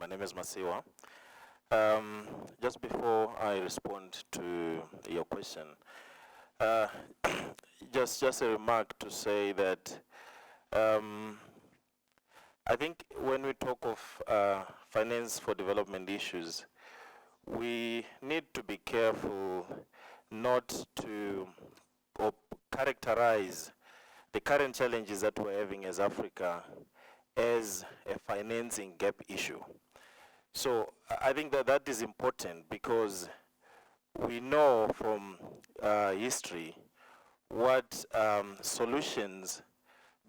My name is Masiwa. Just before I respond to your question, uh, just a remark to say that I think when we talk of finance for development issues, we need to be careful not to characterize the current challenges that we're having as Africa as a financing gap issue. So I think that that is important because we know from history what solutions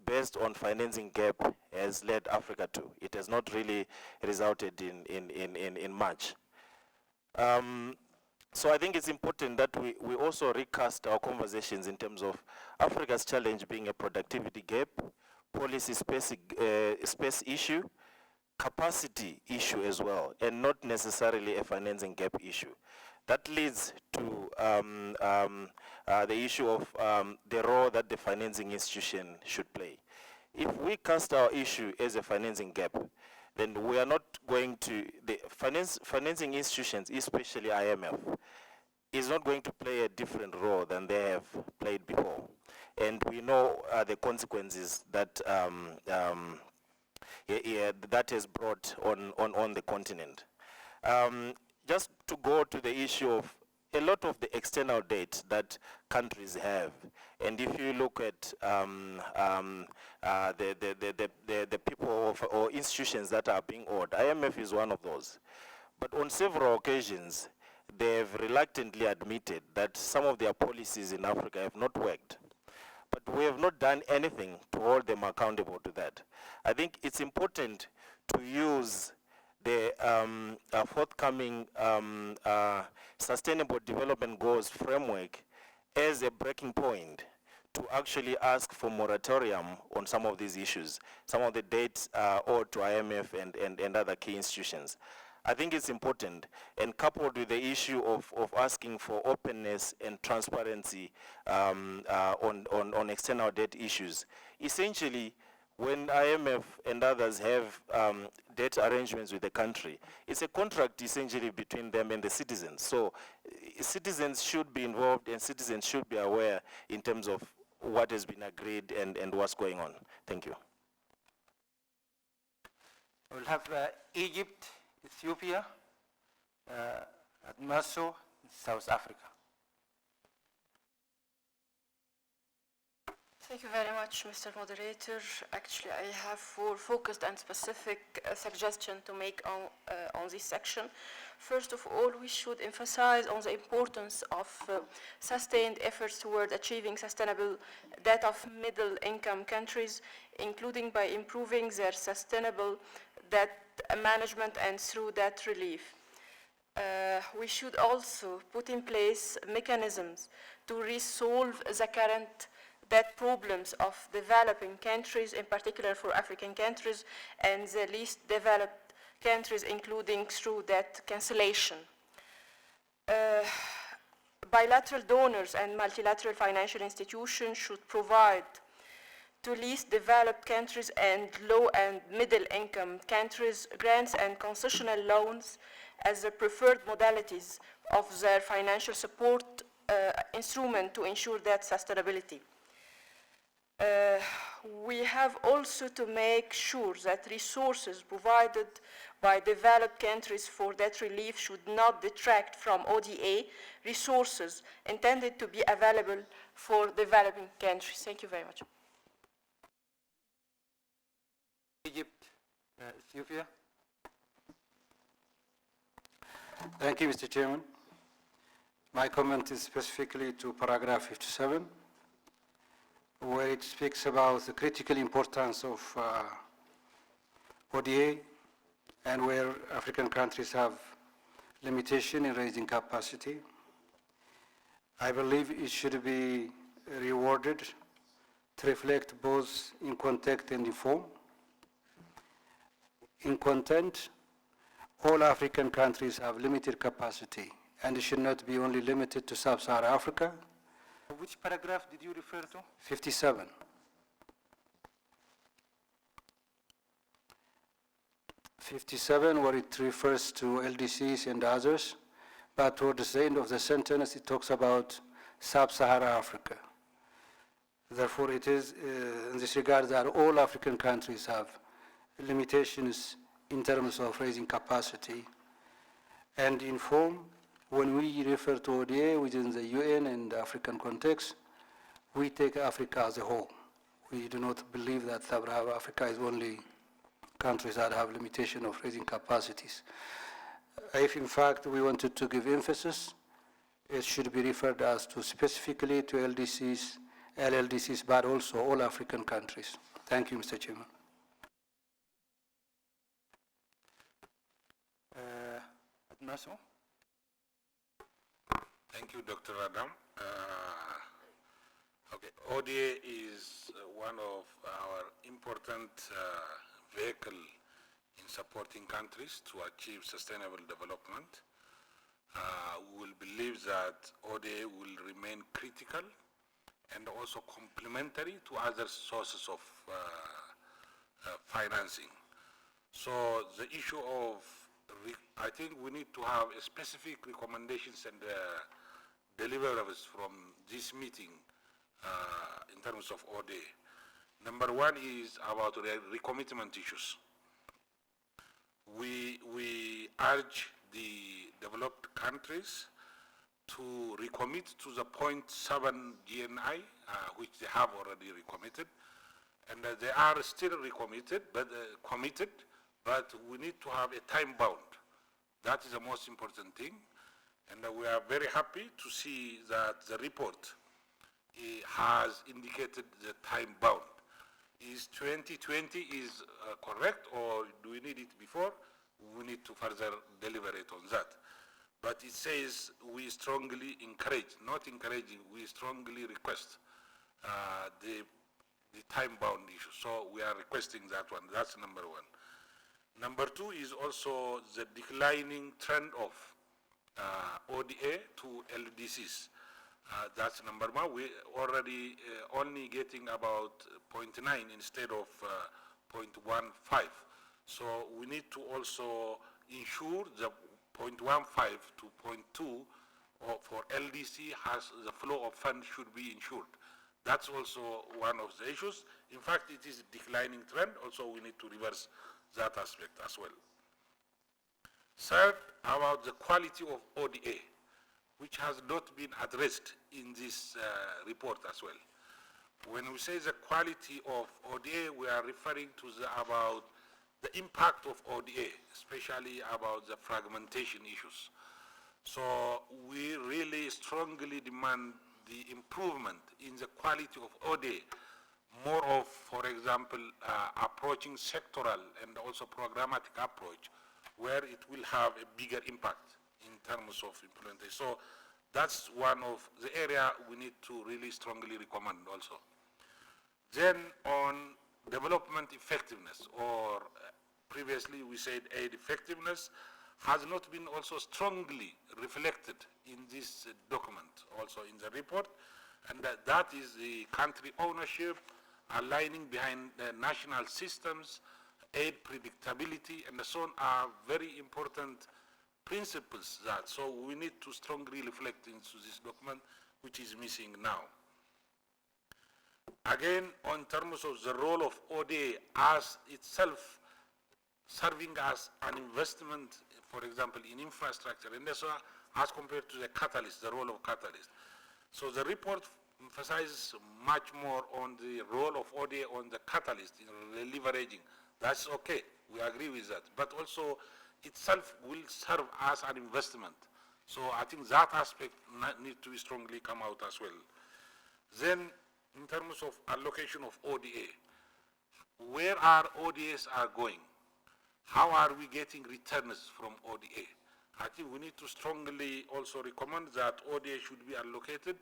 based on financing gap has led Africa to. It has not really resulted in much. So I think it's important that we also recast our conversations in terms of Africa's challenge being a productivity gap, policy space issue, capacity issue as well, and not necessarily a financing gap issue. That leads to the issue of the role that the financing institution should play. If we cast our issue as a financing gap, then we are not going to, the financing institutions, especially IMF, is not going to play a different role than they have played before. And we know the consequences that that has brought on the continent. Just to go to the issue of a lot of the external debt that countries have, and if you look at the people or institutions that are being owed, IMF is one of those. But on several occasions, they've reluctantly admitted that some of their policies in Africa have not worked. But we have not done anything to hold them accountable to that. I think it's important to use the forthcoming Sustainable Development Goals framework as a breaking point to actually ask for moratorium on some of these issues, some of the debts owed to IMF and other key institutions. I think it's important, and coupled with the issue of asking for openness and transparency on external debt issues. Essentially, when IMF and others have debt arrangements with the country, it's a contract essentially between them and the citizens. So citizens should be involved and citizens should be aware in terms of what has been agreed and what's going on. Thank you. We'll have Egypt, Ethiopia, Maso, South Africa. Thank you very much, Mr. Moderator. Actually, I have four focused and specific suggestions to make on this section. First of all, we should emphasize on the importance of sustained efforts toward achieving sustainable debt of middle-income countries, including by improving their sustainable debt management and through debt relief. We should also put in place mechanisms to resolve the current debt problems of developing countries, in particular for African countries, and the least developed countries, including through debt cancellation. Bilateral donors and multilateral financial institutions should provide to least developed countries and low and middle income countries grants and concessional loans as the preferred modalities of their financial support instrument to ensure that sustainability. We have also to make sure that resources provided by developed countries for debt relief should not detract from ODA resources intended to be available for developing countries. Thank you very much. Egypt, Ethiopia. Thank you, Mr. Chairman. My comment is specifically to paragraph 57, where it speaks about the critical importance of ODA and where African countries have limitation in raising capacity. I believe it should be rewarded to reflect both in content and in form. In content, all African countries have limited capacity, and it should not be only limited to Sub-Saharan Africa. Which paragraph did you refer to? 57. 57, where it refers to LDCs and others, but towards the end of the sentence, it talks about Sub-Saharan Africa. Therefore, it is in this regard that all African countries have limitations in terms of raising capacity. And in form, when we refer to ODA within the UN and the African context, we take Africa as a whole. We do not believe that Sub-Saharan Africa is only countries that have limitation of raising capacities. If in fact we wanted to give emphasis, it should be referred as to specifically to LDCs, LLDCs, but also all African countries. Thank you, Mr. Chairman. Admaso? Thank you, Dr. Adam. Okay, ODA is one of our important vehicle in supporting countries to achieve sustainable development. We will believe that ODA will remain critical and also complementary to other sources of financing. So the issue of, I think we need to have a specific recommendations and deliverables from this meeting in terms of ODA. Number one is about recommitment issues. We urge the developed countries to recommit to the 0.7 GNI, which they have already recommitted, and they are still recommitted, but committed, but we need to have a time bound. That is the most important thing, and we are very happy to see that the report has indicated the time bound. Is 2020 is correct, or do we need it before? We need to further deliberate on that. But it says we strongly encourage, not encouraging, we strongly request the time-bound issue. So we are requesting that one. That's number one. Number two is also the declining trend of ODA to LDCs. That's number one. We already only getting about 0.9 instead of 0.15. So we need to also ensure the 0.15 to 0.2 for LDC has the flow of funds should be ensured. That's also one of the issues. In fact, it is a declining trend. Also, we need to reverse that aspect as well. Third, about the quality of ODA, which has not been addressed in this report as well. When we say the quality of ODA, we are referring to about the impact of ODA, especially about the fragmentation issues. So we really strongly demand the improvement in the quality of ODA, more of, for example, approaching sectoral and also programmatic approach, where it will have a bigger impact in terms of implementation. So that's one of the area we need to really strongly recommend also. Then on development effectiveness, or previously we said aid effectiveness, has not been also strongly reflected in this document, also in the report, and that is the country ownership, aligning behind the national systems, aid predictability, and so on are very important principles that, so we need to strongly reflect into this document, which is missing now. Again, on terms of the role of ODA as itself serving as an investment, for example, in infrastructure, and so on, as compared to the catalyst, the role of catalyst. So the report emphasizes much more on the role of ODA on the catalyst in leveraging. That's okay, we agree with that. But also itself will serve as an investment. So I think that aspect needs to be strongly come out as well. Then in terms of allocation of ODA, where our ODAs are going? How are we getting returns from ODA? I think we need to strongly also recommend that ODA should be allocated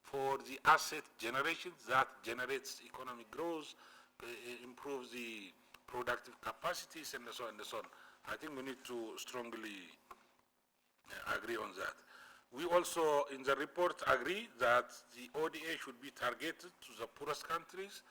for the asset generation that generates economic growth, improves the productive capacities, and so on and so on. I think we need to strongly agree on that. We also, in the report, agree that the ODA should be targeted to the poorest countries,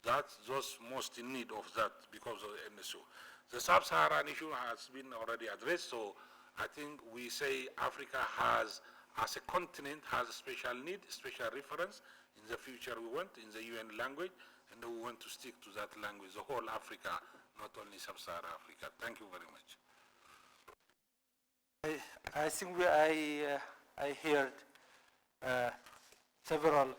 that's those most in need of that because of the NSO. The sub-Saharan issue has been already addressed, so I think we say Africa has, as a continent, has a special need, special reference. In the future we want, in the UN language, and we want to stick to that language, the whole Africa, not only sub-Saharan Africa. Thank you very much. I think I heard several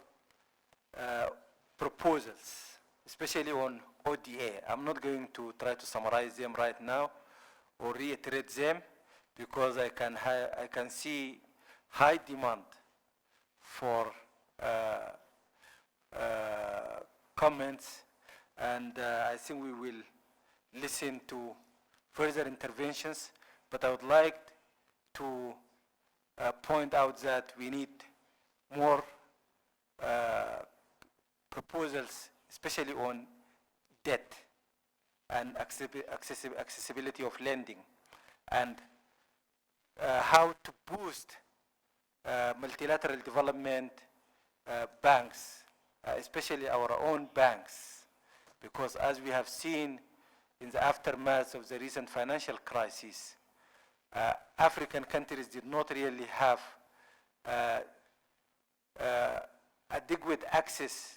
proposals, especially on ODA. I'm not going to try to summarize them right now or reiterate them because I can see high demand for comments, and I think we will listen to further interventions, but I would like to point out that we need more proposals, especially on debt and accessibility of lending, and how to boost multilateral development banks, especially our own banks, because as we have seen in the aftermath of the recent financial crisis, African countries did not really have adequate access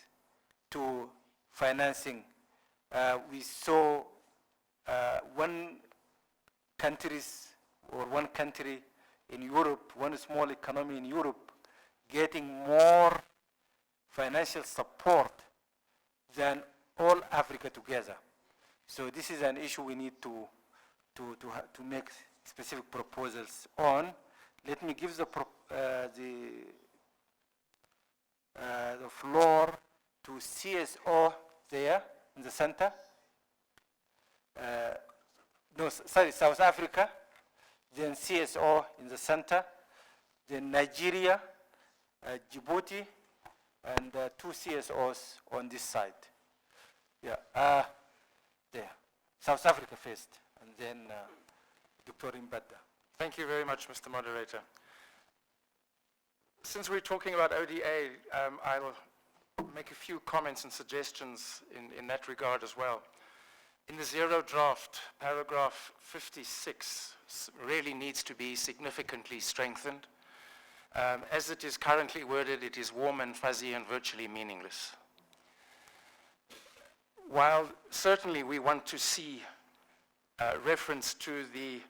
to financing. We saw one country in Europe, one small economy in Europe, getting more financial support than all Africa together. So this is an issue we need to make specific proposals on. Let me give the floor to CSO there in the center. No, sorry, South Africa, then CSO in the center, then Nigeria, Djibouti, and 2 CSOs on this side. Yeah, there. South Africa first, and then Dr. Mbada. Thank you very much, Mr. Moderator. Since we're talking about ODA, I'll make a few comments and suggestions in that regard as well. In the zero draft, paragraph 56 really needs to be significantly strengthened. As it is currently worded, it is warm and fuzzy and virtually meaningless. While certainly we want to see reference to the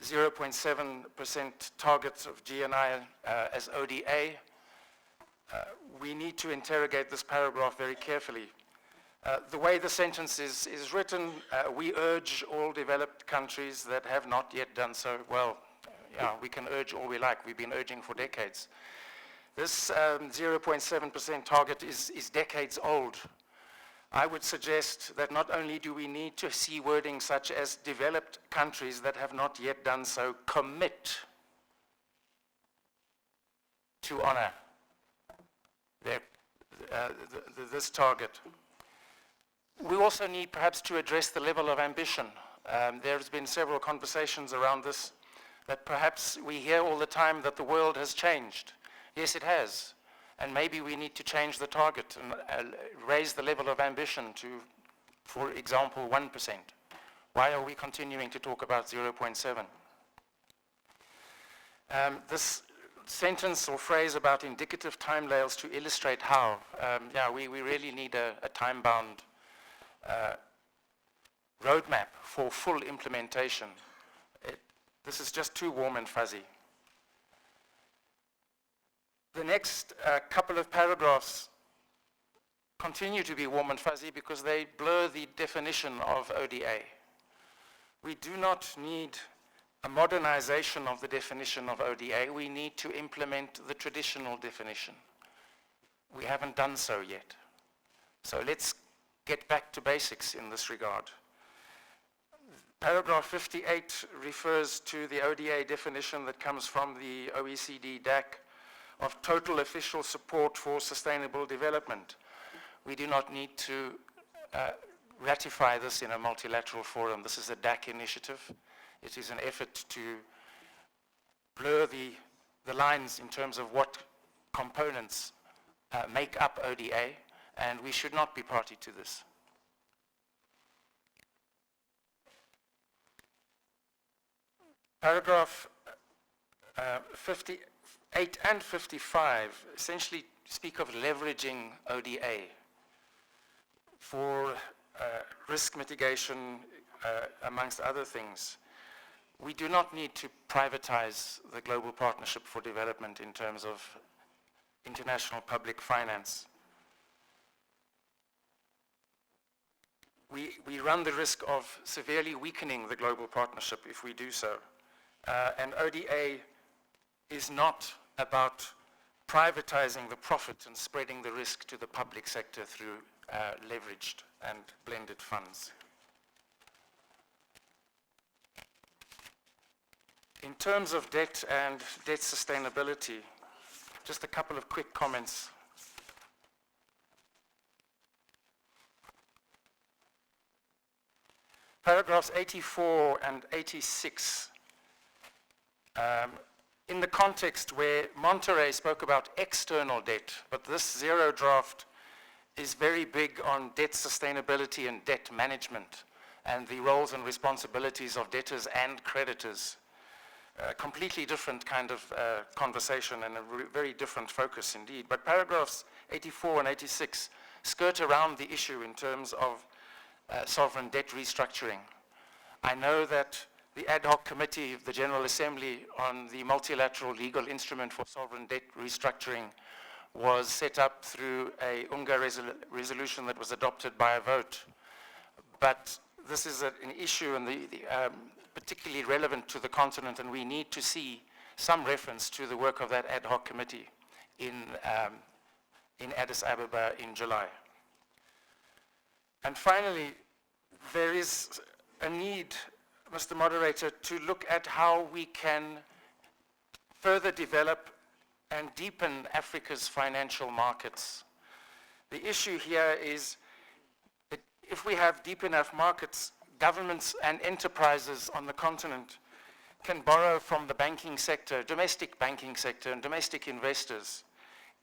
0.7% target of GNI as ODA, we need to interrogate this paragraph very carefully. The way the sentence is written, we urge all developed countries that have not yet done so. Well, yeah, we can urge all we like. We've been urging for decades. This 0.7% target is decades old. I would suggest that not only do we need to see wording such as developed countries that have not yet done so commit to honor this target. We also need perhaps to address the level of ambition. There's been several conversations around this, that perhaps we hear all the time that the world has changed. Yes, it has. And maybe we need to change the target and raise the level of ambition to, for example, 1%. Why are we continuing to talk about 0.7? This sentence or phrase about indicative timelines to illustrate how, yeah, we really need a time-bound roadmap for full implementation. This is just too warm and fuzzy. The next couple of paragraphs continue to be warm and fuzzy because they blur the definition of ODA. We do not need a modernization of the definition of ODA. We need to implement the traditional definition. We haven't done so yet. So let's get back to basics in this regard. Paragraph 58 refers to the ODA definition that comes from the OECD DAC of total official support for sustainable development. We do not need to ratify this in a multilateral forum. This is a DAC initiative. It is an effort to blur the lines in terms of what components make up ODA, and we should not be party to this. Paragraph 58 and 55 essentially speak of leveraging ODA for risk mitigation, amongst other things. We do not need to privatize the Global Partnership for Development in terms of international public finance. We run the risk of severely weakening the Global Partnership if we do so. And ODA is not about privatizing the profit and spreading the risk to the public sector through leveraged and blended funds. In terms of debt and debt sustainability, just a couple of quick comments. Paragraphs 84 and 86, in the context where Monterey spoke about external debt, but this zero draft is very big on debt sustainability and debt management and the roles and responsibilities of debtors and creditors. Completely different kind of conversation and a very different focus indeed. But paragraphs 84 and 86 skirt around the issue in terms of sovereign debt restructuring. I know that the ad hoc committee of the General Assembly on the multilateral legal instrument for sovereign debt restructuring was set up through a UNGA resolution that was adopted by a vote. But this is an issue and particularly relevant to the continent, and we need to see some reference to the work of that ad hoc committee in Addis Ababa in July. And finally, there is a need, Mr. Moderator, to look at how we can further develop and deepen Africa's financial markets. The issue here is that if we have deep enough markets, governments and enterprises on the continent can borrow from the banking sector, domestic banking sector, and domestic investors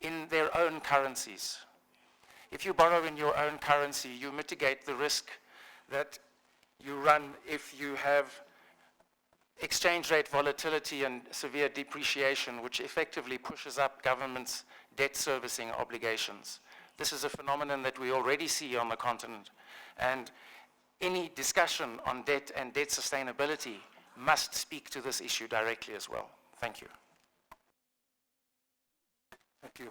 in their own currencies. If you borrow in your own currency, you mitigate the risk that you run if you have exchange rate volatility and severe depreciation, which effectively pushes up governments' debt servicing obligations. This is a phenomenon that we already see on the continent, and any discussion on debt and debt sustainability must speak to this issue directly as well. Thank you. Thank you.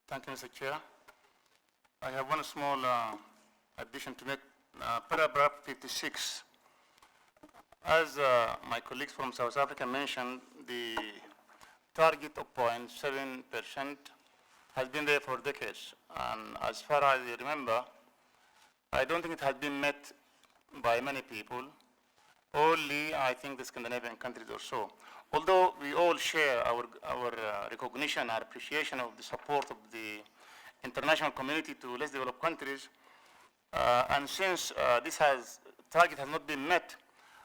Thank you, Mr. Chair. I have one small addition to make. Paragraph 56. As my colleagues from South Africa mentioned, the target of 0.7% has been there for decades. And as far as I remember, I don't think it has been met by many people. Only, I think, the Scandinavian countries or so. Although we all share our recognition, our appreciation of the support of the international community to less developed countries, and since this target has not been met,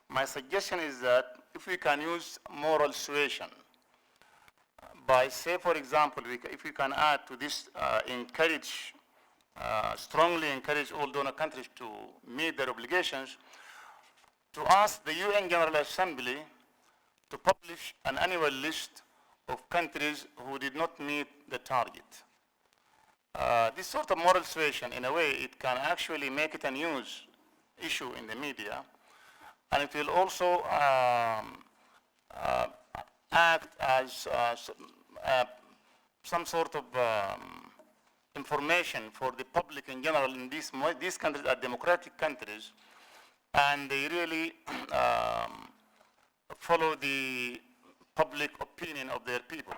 my suggestion is that if we can use moral suasion, by, say, for example, if we can add to this, strongly encourage all donor countries to meet their obligations, to ask the UN General Assembly to publish an annual list of countries who did not meet the target. This sort of moral suasion, in a way, it can actually make it a news issue in the media, and it will also act as some sort of information for the public in general. In these countries are democratic countries, and they really follow the public opinion of their people.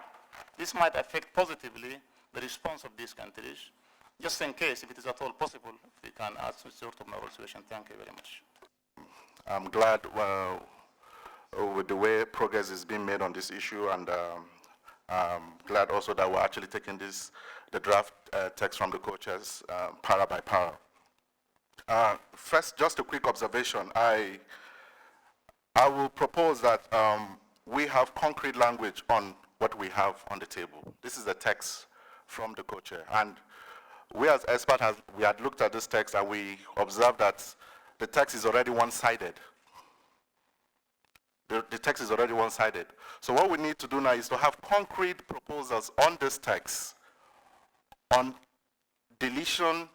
This might affect positively the response of these countries. Just in case, if it is at all possible, if we can add some sort of moral suasion. Thank you very much. I'm glad with the way progress is being made on this issue, and I'm glad also that we're actually taking the draft text from the co-chairs para by para. First, just a quick observation. I will propose that we have concrete language on what we have on the table. This is the text from the co-chair, and we as experts, we had looked at this text and we observed that the text is already one-sided. The text is already one-sided. So what we need to do now is to have concrete proposals on this text, on deletion,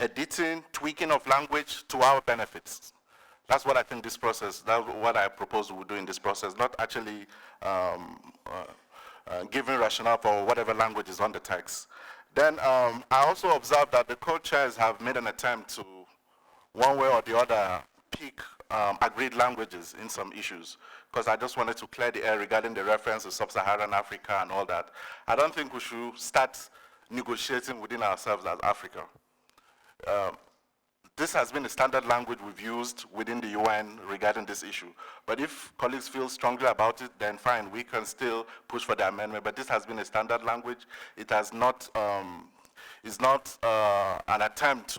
editing, tweaking of language to our benefits. That's what I think this process, that's what I propose we'll do in this process, not actually giving rationale for whatever language is on the text. Then I also observed that the co-chairs have made an attempt to, one way or the other, pick agreed languages in some issues, because I just wanted to clear the air regarding the reference to sub-Saharan Africa and all that. I don't think we should start negotiating within ourselves as Africa. This has been the standard language we've used within the UN regarding this issue. But if colleagues feel strongly about it, then fine, we can still push for the amendment. But this has been a standard language. It has not, is not an attempt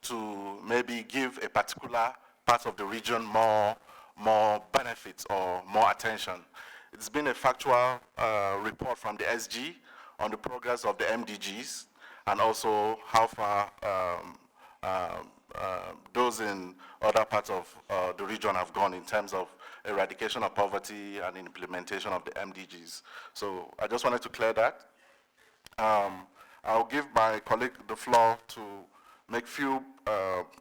to maybe give a particular part of the region more benefits or more attention. It's been a factual report from the SG on the progress of the MDGs and also how far those in other parts of the region have gone in terms of eradication of poverty and implementation of the MDGs. So I just wanted to clear that. I'll give my colleague the floor to make few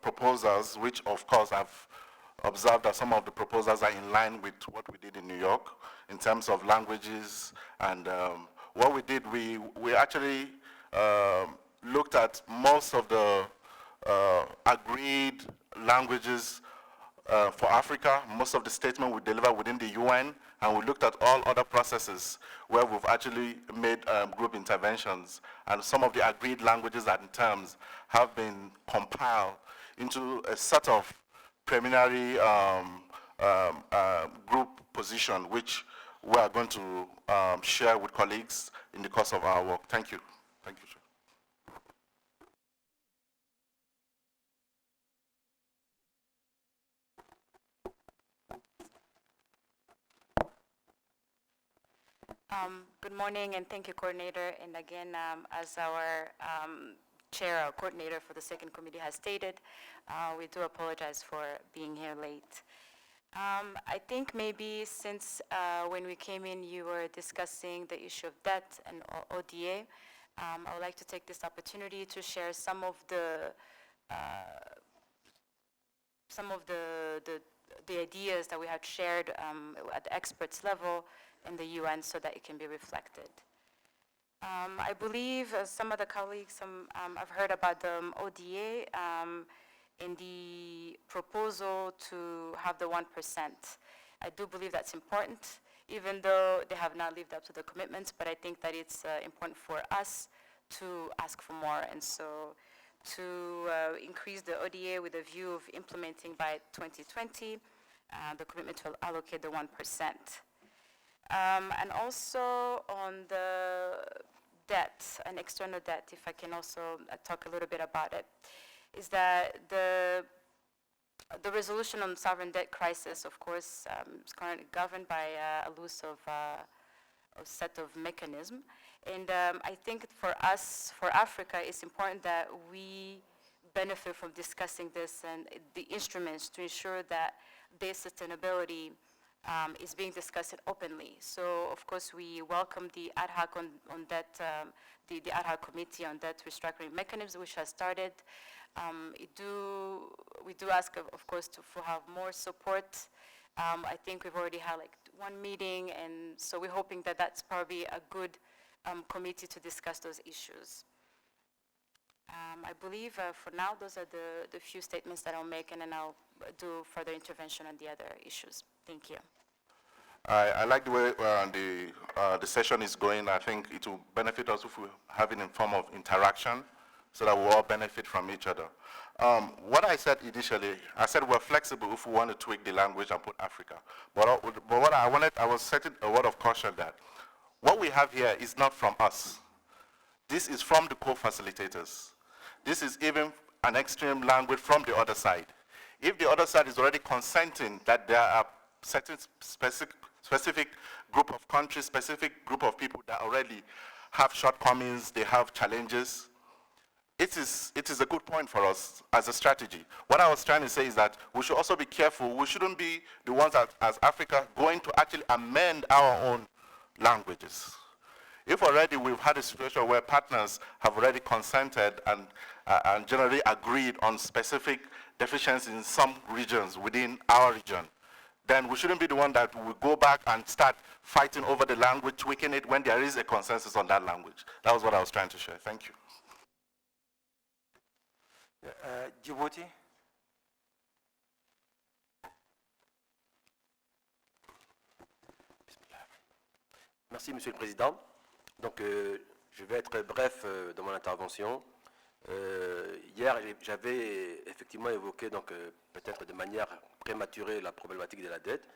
proposals, which of course I've observed that some of the proposals are in line with what we did in New York in terms of languages. And what we did, we actually looked at most of the agreed languages for Africa, most of the statements we deliver within the UN, and we looked at all other processes where we've actually made group interventions, and some of the agreed languages and terms have been compiled into a sort of preliminary group position, which we are going to share with colleagues in the course of our work. Thank you. Thank you, Chair. Good morning, and thank you, Coordinator. And again, as our Chair or Coordinator for the second committee has stated, we do apologize for being here late. I think maybe since when we came in, you were discussing the issue of debt and ODA. I would like to take this opportunity to share some of the ideas that we had shared at the experts level in the UN so that it can be reflected. I believe some of the colleagues, I've heard about the ODA in the proposal to have the 1%. I do believe that's important, even though they have not lived up to the commitments, but I think that it's important for us to ask for more, and so to increase the ODA with a view of implementing by 2020 the commitment to allocate the 1%. And also on the debt and external debt, if I can also talk a little bit about it, is that the resolution on sovereign debt crisis, of course, is currently governed by a loose of a set of mechanism. And I think for us, for Africa, it's important that we benefit from discussing this and the instruments to ensure that their sustainability is being discussed openly. So, of course, we welcome the ad hoc on debt, the ad hoc committee on debt restructuring mechanisms, which has started. We do ask, of course, to have more support. I think we've already had like one meeting, and so we're hoping that that's probably a good committee to discuss those issues. I believe for now, those are the few statements that I'll make, and then I'll do further intervention on the other issues. Thank you. I like the way the session is going. I think it will benefit us if we have it in form of interaction so that we all benefit from each other. What I said initially, I said we're flexible if we want to tweak the language and put Africa. But what I wanted, I was setting a word of caution that what we have here is not from us. This is from the co-facilitators. This is even an extreme language from the other side. If the other side is already consenting that there are certain specific group of countries, specific group of people that already have shortcomings, they have challenges, it is a good point for us as a strategy. What I was trying to say is that we should also be careful. We shouldn't be the ones that, as Africa, going to actually amend our own languages. If already we've had a situation where partners have already consented and generally agreed on specific deficiencies in some regions within our region, then we shouldn't be the one that will go back and start fighting over the language, tweaking it when there is a consensus on that language. That was what I was trying to share. Thank you. Djibouti. Merci, Monsieur le Président. Donc, je vais être bref dans mon intervention. Hier, j'avais effectivement évoqué, donc peut-être de manière prématurée, la problématique de la dette.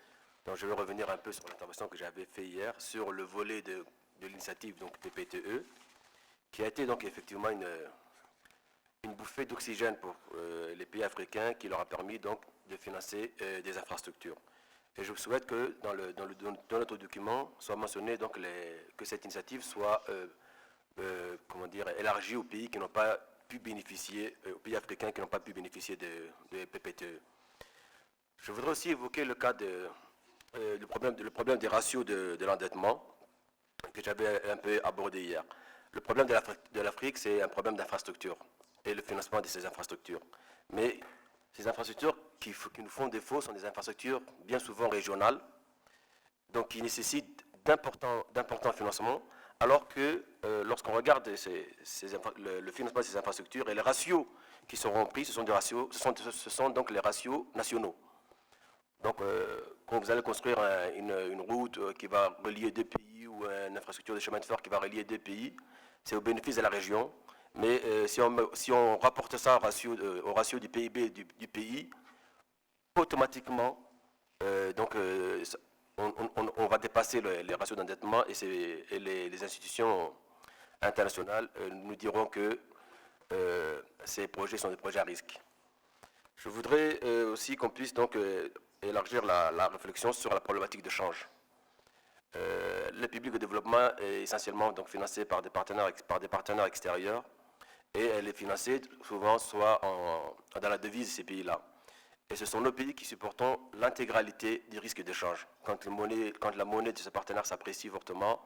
Donc, je vais revenir un peu sur l'intervention que j'avais faite hier sur le volet de l'initiative donc PPTE, qui a été donc effectivement une bouffée d'oxygène pour les pays africains, qui leur a permis donc de financer des infrastructures. Et je souhaite que dans notre document soit mentionné donc que cette initiative soit comment dire, élargie aux pays qui n'ont pas pu bénéficier, aux pays africains qui n'ont pas pu bénéficier de PPTE. Je voudrais aussi évoquer le cas le problème des ratios de l'endettement que j'avais un peu abordé hier. Le problème de l'Afrique, c'est un problème d'infrastructure et le financement de ces infrastructures. Mais ces infrastructures qui nous font défaut sont des infrastructures bien souvent régionales, donc qui nécessitent d'importants financements, alors que lorsqu'on regarde le financement de ces infrastructures et les ratios qui seront pris, ce sont donc les ratios nationaux. Donc, quand vous allez construire une route qui va relier deux pays ou une infrastructure de chemin de fer qui va relier deux pays, c'est au bénéfice de la région. Mais si on rapporte ça au ratio du PIB du pays, automatiquement, on va dépasser les ratios d'endettement et les institutions internationales nous diront que ces projets sont des projets à risque. Je voudrais aussi qu'on puisse donc élargir la réflexion sur la problématique de change. L'aide publique au développement est essentiellement donc financée par des partenaires extérieurs, et elle est financée souvent soit dans la devise de ces pays-là. Et ce sont nos pays qui supportons l'intégralité du risque d'échange. Quand la monnaie de ce partenaire s'apprécie fortement,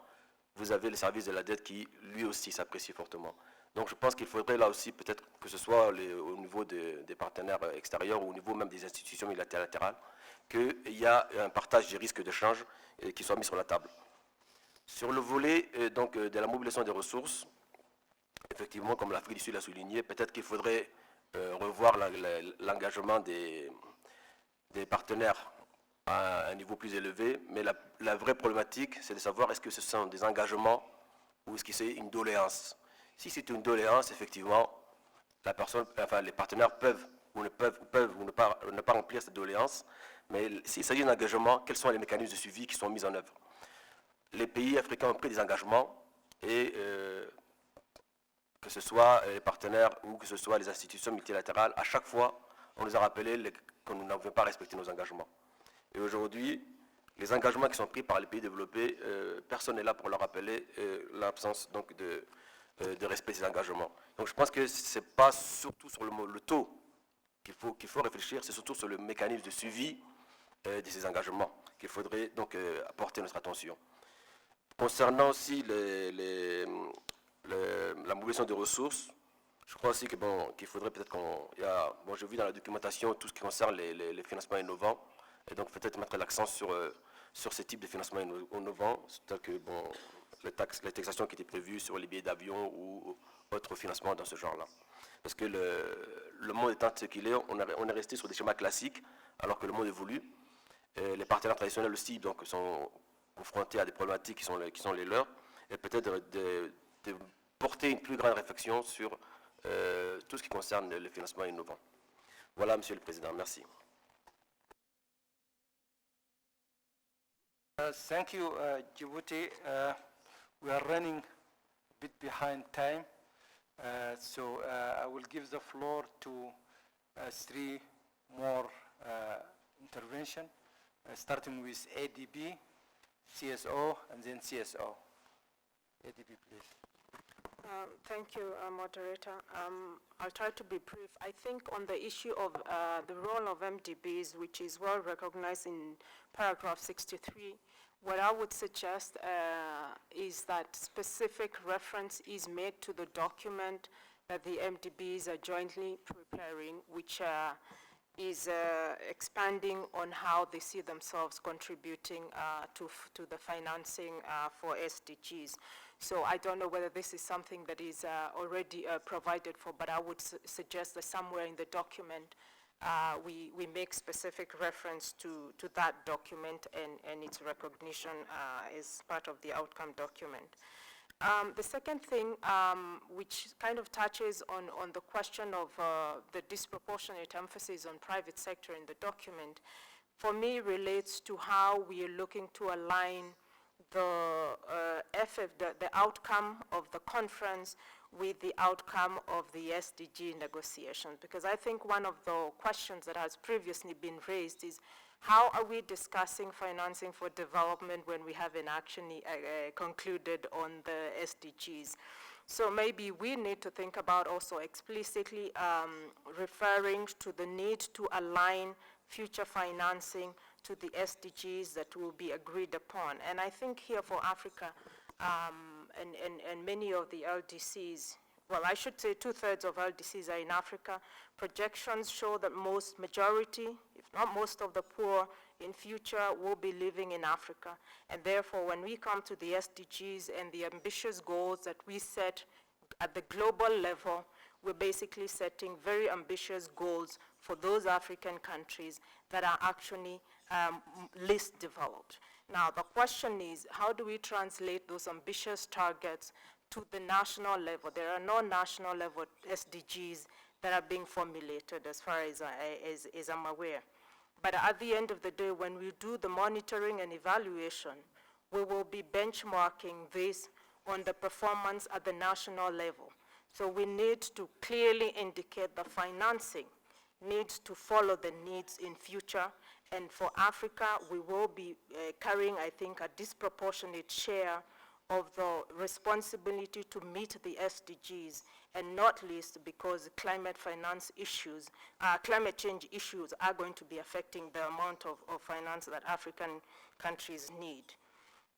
vous avez le service de la dette qui, lui aussi, s'apprécie fortement. Donc je pense qu'il faudrait là aussi, peut-être que ce soit au niveau des partenaires extérieurs ou au niveau même des institutions multilatérales, qu'il y a un partage des risques de change qui soit mis sur la table. Sur le volet donc, de la mobilisation des ressources, effectivement, comme l'Afrique du Sud l'a souligné, peut-être qu'il faudrait revoir l'engagement des partenaires à un niveau plus élevé, mais la vraie problématique, c'est de savoir est-ce que ce sont des engagements ou est-ce que c'est une doléance. Si c'est une doléance, effectivement, les partenaires peuvent ou ne pas remplir cette doléance, mais s'il s'agit d'un engagement, quels sont les mécanismes de suivi qui sont mis en œuvre? Les pays africains ont pris des engagements et que ce soit les partenaires ou que ce soit les institutions multilatérales, à chaque fois, on nous a rappelé que nous n'avons pas respecté nos engagements. Et aujourd'hui, les engagements qui sont pris par les pays développés, personne n'est là pour leur rappeler l'absence donc de respect de ces engagements. Donc je pense que ce n'est pas surtout sur le taux qu'il faut réfléchir, c'est surtout sur le mécanisme de suivi de ces engagements qu'il faudrait donc apporter notre attention. Concernant aussi la mobilisation des ressources, je crois aussi qu'il faudrait peut-être j'ai vu dans la documentation tout ce qui concerne les financements innovants, et donc peut-être mettre l'accent sur ces types de financements innovants, tels que les taxations qui étaient prévues sur les billets d'avion ou autres financements dans ce genre-là. Parce que le monde étant ce qu'il est, on est resté sur des schémas classiques, alors que le monde évolue. Et les partenaires traditionnels aussi donc, sont confrontés à des problématiques qui sont les leurs, et peut-être de porter une plus grande réflexion sur tout ce qui concerne le financement innovant. Voilà, Monsieur le Président, merci. Thank you, Djibouti. We are running a bit behind time, so I will give the floor to 3 more interventions, starting with ADB, CSO, and then CSO. ADB, please. Thank you, moderator. I'll try to be brief. I think on the issue of the role of MDBs, which is well recognized in paragraph 63, what I would suggest is that specific reference is made to the document that the MDBs are jointly preparing, which is expanding on how they see themselves contributing to the financing for SDGs. So I don't know whether this is something that is already provided for, but I would suggest that somewhere in the document we make specific reference to that document and its recognition as part of the outcome document. The second thing, which kind of touches on the question of the disproportionate emphasis on private sector in the document, for me relates to how we are looking to align the outcome of the conference with the outcome of the SDG negotiations. Because I think one of the questions that has previously been raised is, how are we discussing financing for development when we haven't actually concluded on the SDGs? So maybe we need to think about also explicitly referring to the need to align future financing to the SDGs that will be agreed upon. And I think here for Africa and many of the LDCs, well, I should say 2/3 of LDCs are in Africa. Projections show that majority, if not most of the poor in future will be living in Africa. And therefore, when we come to the SDGs and the ambitious goals that we set at the global level, we're basically setting very ambitious goals for those African countries that are actually least developed. Now, the question is, how do we translate those ambitious targets to the national level? There are no national level SDGs that are being formulated as far as I'm aware. But at the end of the day, when we do the monitoring and evaluation, we will be benchmarking this on the performance at the national level. So we need to clearly indicate the financing needs to follow the needs in future. And for Africa, we will be carrying, I think, a disproportionate share of the responsibility to meet the SDGs, and not least because climate finance issues, climate change issues are going to be affecting the amount of finance that African countries need.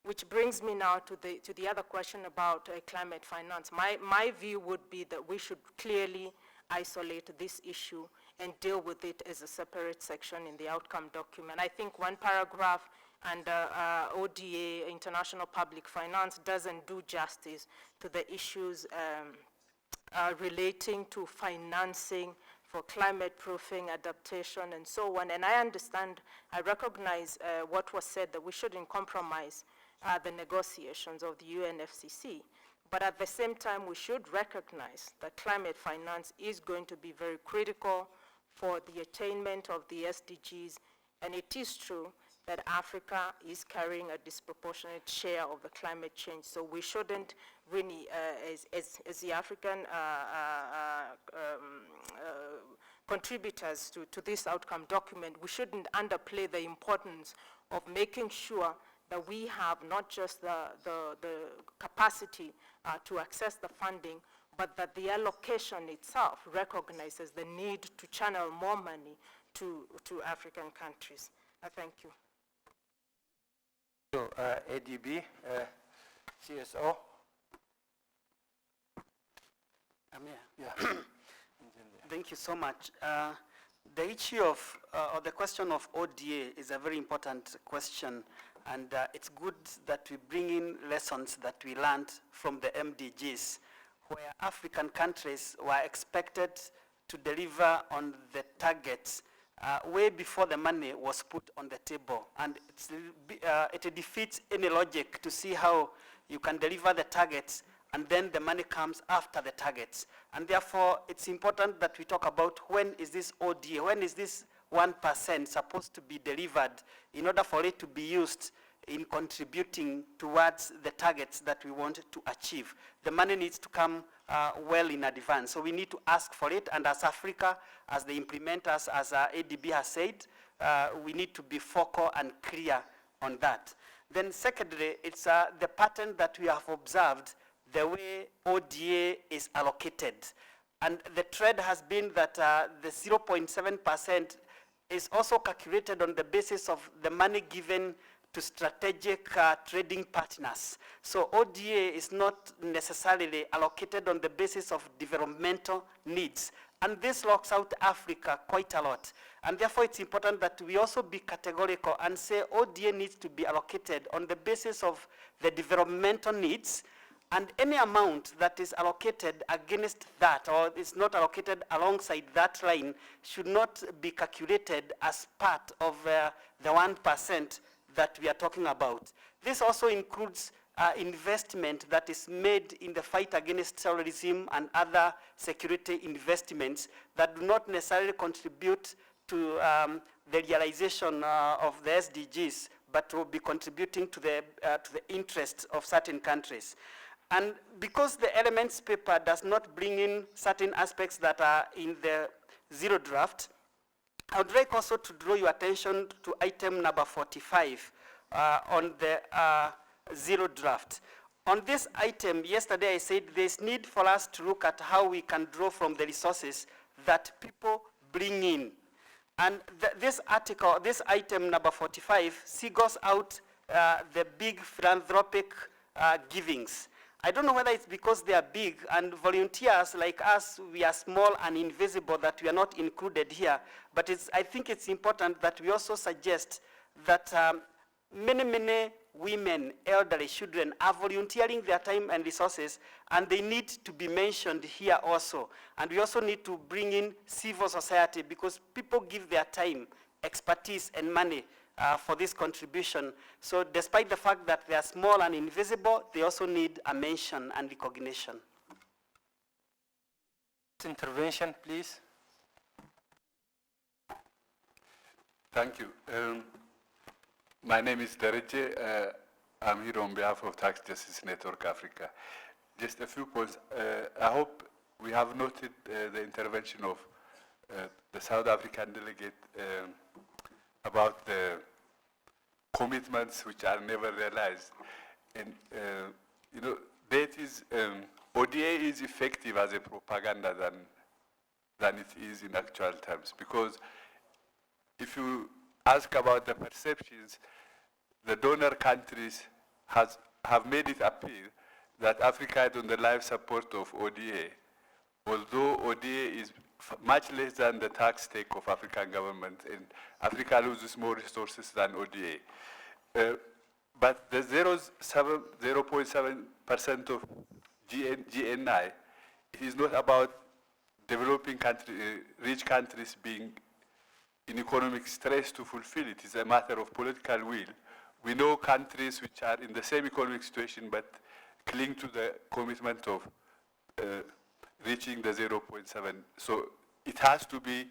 Which brings me now to the other question about climate finance. My view would be that we should clearly isolate this issue and deal with it as a separate section in the outcome document. I think one paragraph under ODA, International Public Finance, doesn't do justice to the issues relating to financing for climate proofing, adaptation, and so on. And I understand, I recognize what was said, that we shouldn't compromise the negotiations of the UNFCCC. But at the same time, we should recognize that climate finance is going to be very critical for the attainment of the SDGs. And it is true that Africa is carrying a disproportionate share of the climate change. So we shouldn't really, as the African contributors to this outcome document, we shouldn't underplay the importance of making sure that we have not just the capacity to access the funding, but that the allocation itself recognizes the need to channel more money to African countries. Thank you. So, ADB, CSO. Yeah. Thank you so much. The issue of, or the question of ODA is a very important question, and it's good that we bring in lessons that we learned from the MDGs, where African countries were expected to deliver on the targets way before the money was put on the table. And it defeats any logic to see how you can deliver the targets and then the money comes after the targets. And therefore, it's important that we talk about when is this ODA, when is this 1% supposed to be delivered in order for it to be used in contributing towards the targets that we want to achieve. The money needs to come well in advance. So we need to ask for it, and as Africa, as the implementers, as ADB has said, we need to be focal and clear on that. Then secondly, it's the pattern that we have observed the way ODA is allocated. And the trend has been that the 0.7% is also calculated on the basis of the money given to strategic trading partners. So ODA is not necessarily allocated on the basis of developmental needs. And this locks out Africa quite a lot. And therefore it's important that we also be categorical and say ODA needs to be allocated on the basis of the developmental needs, and any amount that is allocated against that or is not allocated alongside that line should not be calculated as part of the 1% that we are talking about. This also includes investment that is made in the fight against terrorism and other security investments that do not necessarily contribute to the realization of the SDGs, but will be contributing to the interests of certain countries. And because the elements paper does not bring in certain aspects that are in the zero draft, I would like also to draw your attention to item number 45 on the zero draft. On this item, yesterday I said there's need for us to look at how we can draw from the resources that people bring in. And this article, this item number 45, singles out the big philanthropic givings. I don't know whether it's because they are big and volunteers like us, we are small and invisible that we are not included here. But I think it's important that we also suggest that many women, elderly, children are volunteering their time and resources, and they need to be mentioned here also. And we also need to bring in civil society because people give their time, expertise, and money for this contribution. So despite the fact that they are small and invisible, they also need a mention and recognition. Intervention, please. Thank you. My name is Dereje. I'm here on behalf of Tax Justice Network Africa. Just a few points. I hope we have noted the intervention of the South African delegate about the commitments which are never realized. And, you know, that is, ODA is effective as a propaganda than it is in actual terms. Because if you ask about the perceptions, the donor countries have made it appear that Africa is on the life support of ODA, although ODA is much less than the tax take of African government, and Africa loses more resources than ODA. But the 0.7% of GNI, it is not about developing rich countries being in economic stress to fulfill it. It's a matter of political will. We know countries which are in the same economic situation but cling to the commitment of reaching the 0.7. So it has to be,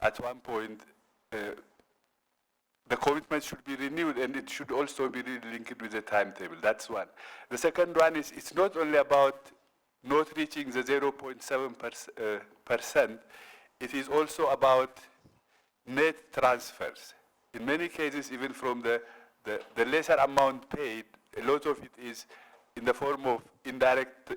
at one point, the commitment should be renewed, and it should also be linked with the timetable. That's one. The second one is it's not only about not reaching the 0.7%, it is also about net transfers. In many cases, even from the lesser amount paid, a lot of it is in the form of indirect,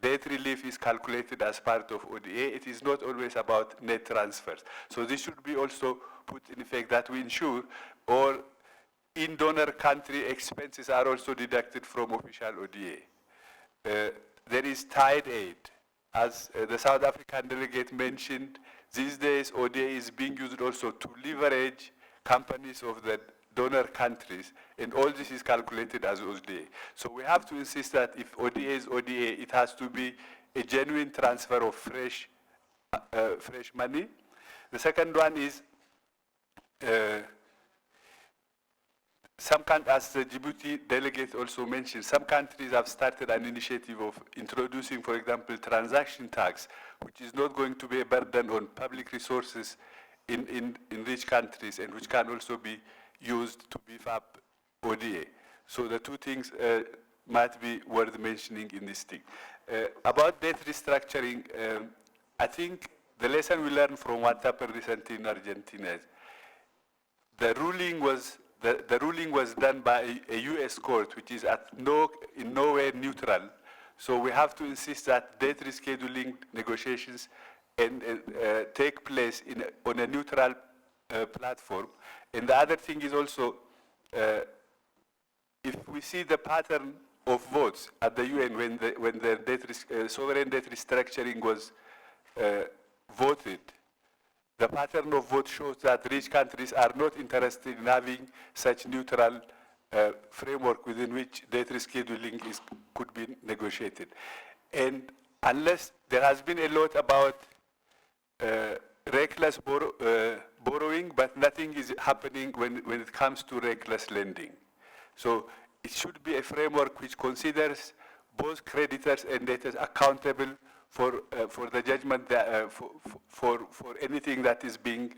debt relief is calculated as part of ODA. It is not always about net transfers. So this should be also put in effect that we ensure all in donor country expenses are also deducted from official ODA. There is tied aid. As the South African delegate mentioned, these days ODA is being used also to leverage companies of the donor countries, and all this is calculated as ODA. So we have to insist that if ODA is ODA, it has to be a genuine transfer of fresh money. The second one is, as the Djibouti delegate also mentioned, some countries have started an initiative of introducing, for example, transaction tax, which is not going to be a burden on public resources in rich countries, and which can also be used to beef up ODA. So the two things might be worth mentioning in this thing. About debt restructuring, I think the lesson we learned from what happened recently in Argentina is the ruling was the ruling was done by a US court, which is in no way neutral. So we have to insist that debt rescheduling negotiations take place on a neutral platform. And the other thing is also, if we see the pattern of votes at the UN when the sovereign debt restructuring was voted, the pattern of vote shows that rich countries are not interested in having such neutral framework within which debt rescheduling could be negotiated. And unless there has been a lot about reckless borrowing, but nothing is happening when it comes to reckless lending. So it should be a framework which considers both creditors and debtors accountable for the judgment that, for anything that is being,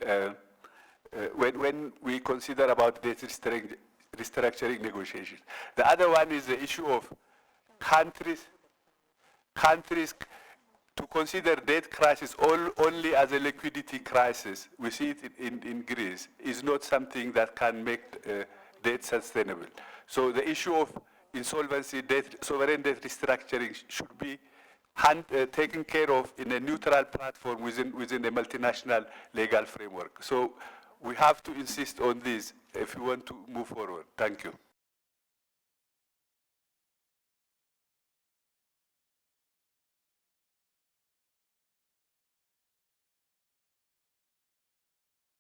when we consider about debt restructuring negotiations. The other one is the issue of countries to consider debt crisis only as a liquidity crisis. We see it in Greece, is not something that can make debt sustainable. So the issue of insolvency, sovereign debt restructuring should be taken care of in a neutral platform within a multinational legal framework. So we have to insist on this if we want to move forward. Thank you.